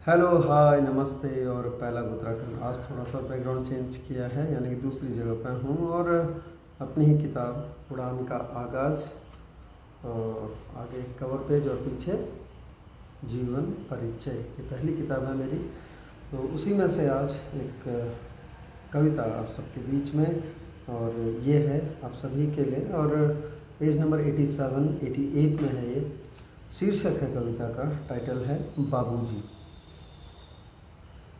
Hello hi नमस्ते। और पहला उत्तराखंड आज थोड़ा सा बैकग्राउंड चेंज किया है, यानी कि दूसरी जगह पर हूँ और अपनी ही किताब उड़ान का आगाज़, और आगे कवर पेज और पीछे जीवन परिचय, ये पहली किताब है मेरी। तो उसी में से आज एक कविता आप सबके बीच में, और ये है आप सभी के लिए, और पेज नंबर 87-88 में है ये। शीर्षक है कविता का, टाइटल है बाबूजी।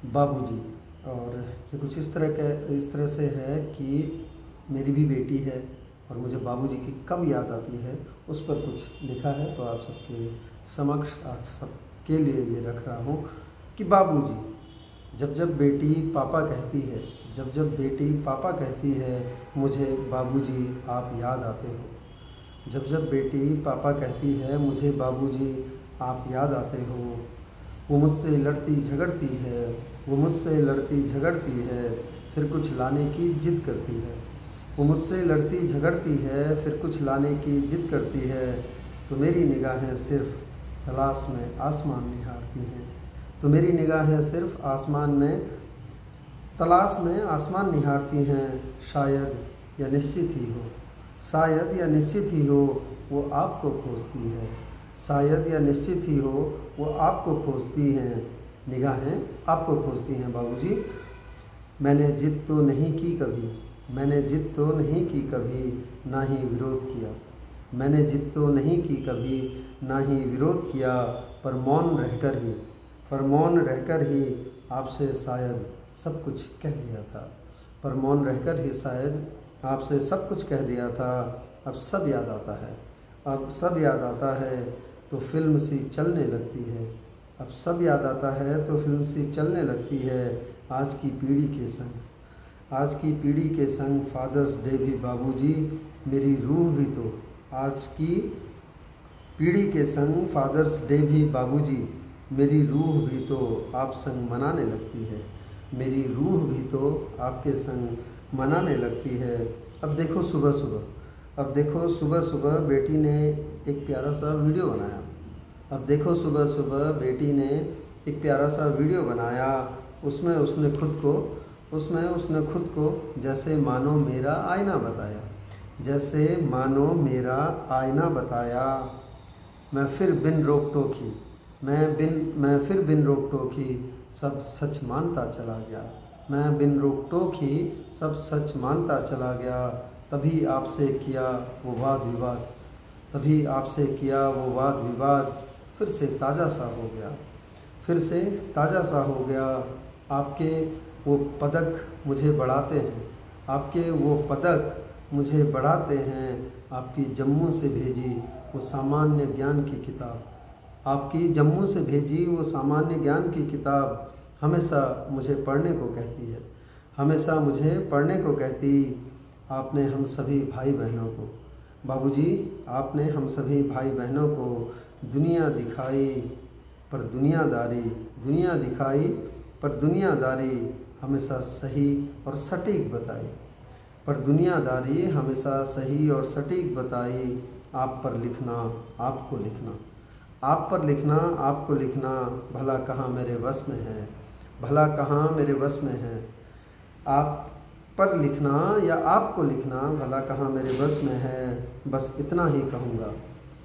बाबूजी। और ये कुछ इस तरह से है कि मेरी भी बेटी है और मुझे बाबूजी की कब याद आती है, उस पर कुछ लिखा है। तो आप सबके समक्ष, आप सबके लिए ये रख रहा हूँ कि बाबूजी। जब जब बेटी पापा कहती है, जब जब बेटी पापा कहती है, मुझे बाबूजी आप याद आते हो। जब जब बेटी पापा कहती है, मुझे बाबूजी आप याद आते हो। वो मुझसे लड़ती झगड़ती है, वो मुझसे लड़ती झगड़ती है, फिर कुछ लाने की जिद करती है। वो मुझसे लड़ती झगड़ती है, फिर कुछ लाने की जिद करती है। तो मेरी निगाहें सिर्फ तलाश में आसमान निहारती हैं। तो मेरी निगाहें सिर्फ आसमान में तलाश में आसमान निहारती हैं। शायद या निश्चित ही हो, शायद या निश्चित ही हो, वो आपको खोजती है। शायद या निश्चित ही हो, वो आपको खोजती हैं। निगाहें आपको खोजती हैं बाबूजी। मैंने जिद तो नहीं की कभी, मैंने जिद तो नहीं की कभी, ना ही विरोध किया। मैंने जिद तो नहीं की कभी, ना ही विरोध किया, पर मौन रहकर ही आपसे शायद सब कुछ कह दिया था। पर मौन रहकर ही शायद आपसे सब कुछ कह दिया था। अब सब याद आता है, अब सब याद आता है, तो फिल्म सी चलने लगती है। अब सब याद आता है, तो फिल्म सी चलने लगती है। आज की पीढ़ी के संग, आज की पीढ़ी के संग फादर्स डे भी बाबूजी, मेरी रूह भी तो। आज की पीढ़ी के संग फादर्स डे भी बाबूजी, मेरी रूह भी तो आप संग मनाने लगती है। मेरी रूह भी तो आपके संग मनाने लगती है। अब देखो सुबह सुबह बेटी ने एक प्यारा सा वीडियो बनाया। अब देखो सुबह सुबह बेटी ने एक प्यारा सा वीडियो बनाया। उसमें उसने खुद को जैसे मानो मेरा आईना बताया, जैसे मानो मेरा आईना बताया। मैं फिर बिन रोक टोकी सब सच मानता चला गया। मैं बिन रोक टोकी सब सच मानता चला गया। तभी आपसे किया वो वाद विवाद, तभी आपसे किया वो वाद विवाद, फिर से ताज़ा सा हो गया, फिर से ताज़ा सा हो गया। आपके वो पदक मुझे बढ़ाते हैं, आपके वो पदक मुझे बढ़ाते हैं। आपकी जम्मू से भेजी वो सामान्य ज्ञान की किताब, आपकी जम्मू से भेजी वो सामान्य ज्ञान की किताब हमेशा मुझे पढ़ने को कहती है, हमेशा मुझे पढ़ने को कहती। आपने हम सभी भाई बहनों को, बाबूजी आपने हम सभी भाई बहनों को दुनिया दिखाई, पर दुनिया दिखाई, पर दुनियादारी हमेशा सही और सटीक बताई। पर दुनियादारी हमेशा सही और सटीक बताई। आप पर लिखना, आपको लिखना, आप पर लिखना, आपको लिखना, भला कहाँ मेरे वश में है, भला कहाँ मेरे वश में है। आप पर लिखना या आपको लिखना, भला कहाँ मेरे वश में है। बस इतना ही कहूँगा,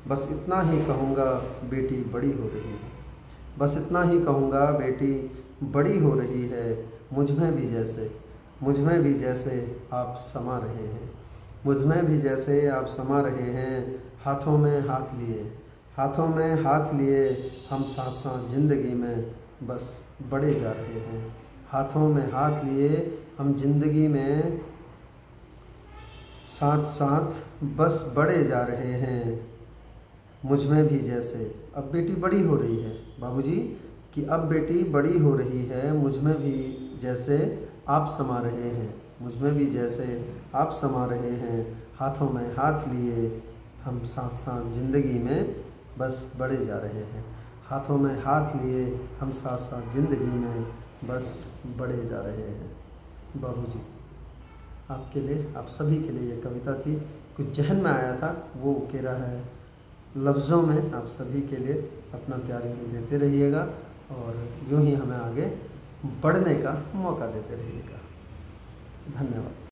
बस इतना ही कहूँगा, बेटी बड़ी हो रही है। बस इतना ही कहूँगा, बेटी बड़ी हो रही है। मुझ में भी जैसे आप समा रहे हैं, मुझ में भी जैसे आप समा रहे हैं। हाथों में हाथ लिए हम साथ साथ ज़िंदगी में बस बढ़े जा रहे हैं। हाथों में हाथ लिए हम जिंदगी में साथ साथ बस बढ़े जा रहे हैं। मुझ में भी जैसे, अब बेटी बड़ी हो रही है बाबूजी, कि अब बेटी बड़ी हो रही है। मुझ में भी जैसे आप समा रहे हैं, मुझ में भी जैसे आप समा रहे हैं। हाथों में हाथ लिए हम साथ साथ ज़िंदगी में बस बढ़े जा रहे हैं। हाथों में हाथ लिए हम साथ साथ ज़िंदगी में बस बढ़े जा रहे हैं। बाबूजी, आपके लिए, आप सभी के लिए ये कविता थी। कुछ जहन में आया था वो कह रहा है लफ्ज़ों में। आप सभी के लिए अपना प्यार देते रहिएगा और यूँ ही हमें आगे बढ़ने का मौका देते रहिएगा। धन्यवाद।